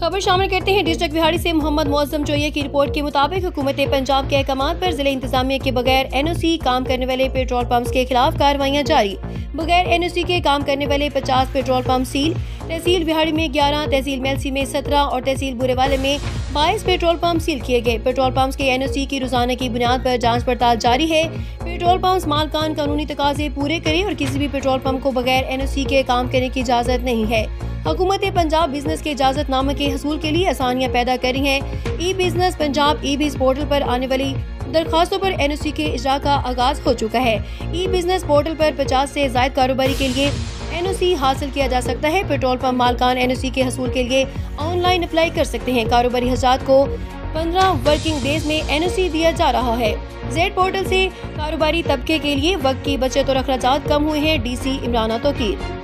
खबर शामिल करते हैं डिस्ट्रिक्ट बिहाड़ी से मोहम्मद मौसम चोइया की रिपोर्ट के मुताबिक हुकूमत पंजाब के अहकाम पर जिले इंतजामिया के बगैर NOC काम करने वाले पेट्रोल पंप्स के खिलाफ कार्रवाइयां जारी। बगैर NOC के काम करने वाले 50 पेट्रोल पंप सील। तहसील बिहाड़ी में 11, तहसील मेलसी में 17 और तहसील बुरेवाले में 22 पेट्रोल पंप सील किए गए। पेट्रोल पंप्स के NOC की रोजाना की बुनियाद पर जांच पड़ताल जारी है। पेट्रोल पंप्स मालकान कानूनी तकाजे पूरे करें और किसी भी पेट्रोल पंप को बगैर NOC के काम करने की इजाजत नहीं है। हुकूमत पंजाब बिजनेस के इजाजतनामे के हसूल के लिए आसानियां पैदा कर रही है। ई बिजनेस पंजाब ई-बिज पोर्टल पर आने वाली दरखास्तों पर NOC के इजरा का आगाज हो चुका है। ई बिजनेस पोर्टल पर 50 से ज्यादा कारोबारी के लिए NOC हासिल किया जा सकता है। पेट्रोल पंप मालकान NOC के हसूल के लिए ऑनलाइन अप्लाई कर सकते हैं। कारोबारी हजरात को 15 वर्किंग डेज में NOC दिया जा रहा है। जेड पोर्टल से कारोबारी तबके के लिए वक्त की बचत और अखराजात कम हुए हैं। DC इमरान तौकीर।